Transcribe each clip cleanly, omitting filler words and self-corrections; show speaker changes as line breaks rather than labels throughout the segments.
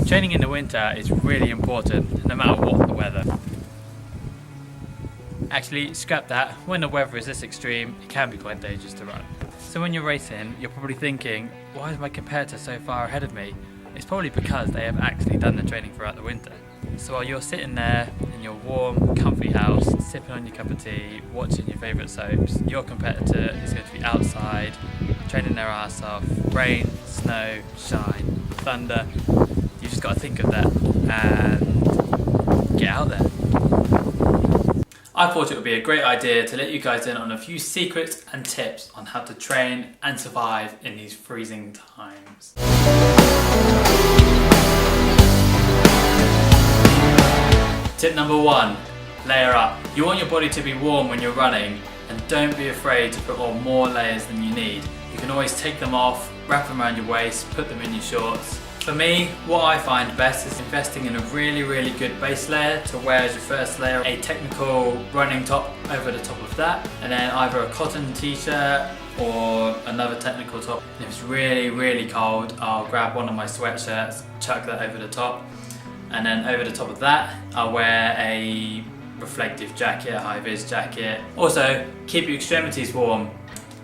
Training in the winter is really important, no matter what the weather. Actually, scrap that. When the weather is this extreme, it can be quite dangerous to run. So when you're racing, you're probably thinking, why is my competitor so far ahead of me? It's probably because they have actually done the training throughout the winter. So while you're sitting there in your warm, comfy house, sipping on your cup of tea, watching your favourite soaps, your competitor is going to be outside, training their ass off, rain, snow, shine, thunder. You just got to think of that and get out there. I thought it would be a great idea to let you guys in on a few secrets and tips on how to train and survive in these freezing times. Tip number 1, layer up. You want your body to be warm when you're running, and don't be afraid to put on more layers than you need. You can always take them off, wrap them around your waist, put them in your shorts. For me, what I find best is investing in a really good base layer to wear as your first layer, a technical running top over the top of that, and then either a cotton t-shirt or another technical top. And if it's really cold, I'll grab one of my sweatshirts, chuck that over the top, and then over the top of that, I'll wear a reflective jacket, a high-vis jacket. Also, keep your extremities warm.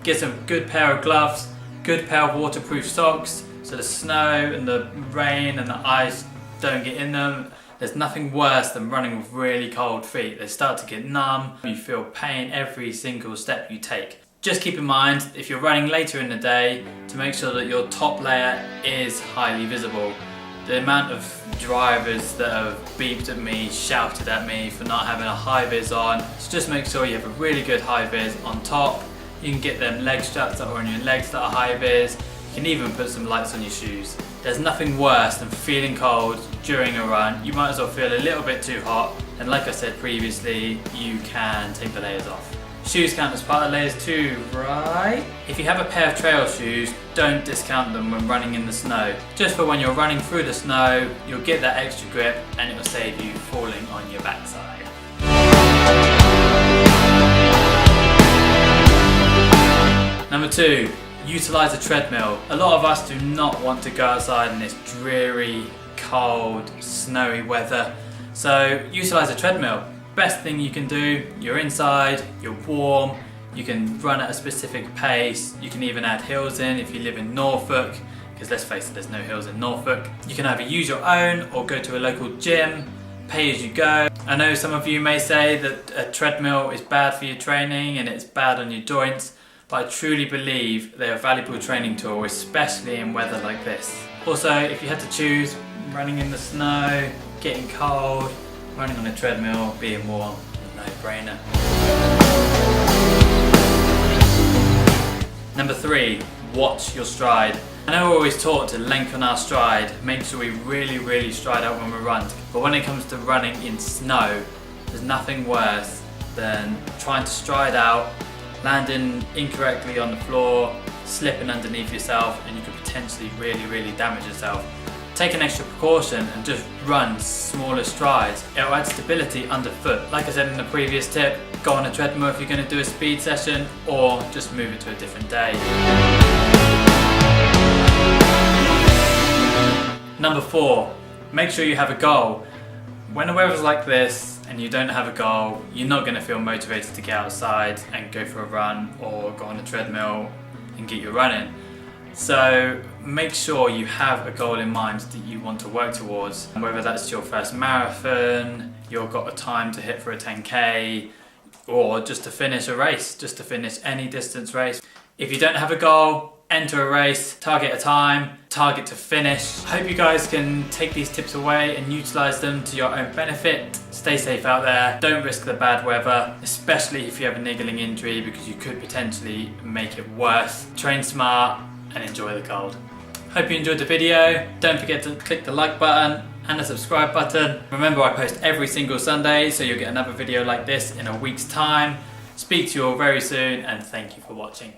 Get some good pair of gloves, good pair of waterproof socks, so the snow and the rain and the ice don't get in them. There's nothing worse than running with really cold feet. They start to get numb, you feel pain every single step you take. Just keep in mind, if you're running later in the day, to make sure that your top layer is highly visible. The amount of drivers that have beeped at me, shouted at me for not having a high vis on, so just make sure you have a really good high vis on top. You can get them leg straps that are on your legs that are high vis. You can even put some lights on your shoes. There's nothing worse than feeling cold during a run. You might as well feel a little bit too hot, and like I said previously, you can take the layers off. Shoes count as part of layers too, right? If you have a pair of trail shoes, don't discount them when running in the snow. Just for when you're running through the snow, you'll get that extra grip and it will save you falling on your backside. Number 2. Utilise a treadmill. A lot of us do not want to go outside in this dreary, cold, snowy weather. So utilise a treadmill. Best thing you can do, you're inside, you're warm, you can run at a specific pace, you can even add hills in if you live in Norfolk, because let's face it, there's no hills in Norfolk. You can either use your own or go to a local gym, pay as you go. I know some of you may say that a treadmill is bad for your training and it's bad on your joints, but I truly believe they're a valuable training tool, especially in weather like this. Also, if you had to choose running in the snow, getting cold, running on a treadmill, being warm, no-brainer. Number 3, watch your stride. I know we're always taught to lengthen our stride, make sure we really stride out when we run, but when it comes to running in snow, there's nothing worse than trying to stride out, landing incorrectly on the floor, slipping underneath yourself, and you could potentially really damage yourself. Take an extra precaution and just run smaller strides. It'll add stability underfoot. Like I said in the previous tip, go on a treadmill if you're going to do a speed session, or just move it to a different day. Number 4, make sure you have a goal. When the weather's like this and you don't have a goal, you're not going to feel motivated to get outside and go for a run or go on a treadmill and get your running. So make sure you have a goal in mind that you want to work towards, whether that's your first marathon, you've got a time to hit for a 10k, or just to finish a race, just to finish any distance race. If you don't have a goal, enter a race, target a time, target to finish. I hope you guys can take these tips away and utilise them to your own benefit. Stay safe out there, don't risk the bad weather, especially if you have a niggling injury, because you could potentially make it worse. Train smart and enjoy the cold. Hope you enjoyed the video. Don't forget to click the like button and the subscribe button. Remember, I post every single Sunday, so you'll get another video like this in a week's time. Speak to you all very soon, and thank you for watching.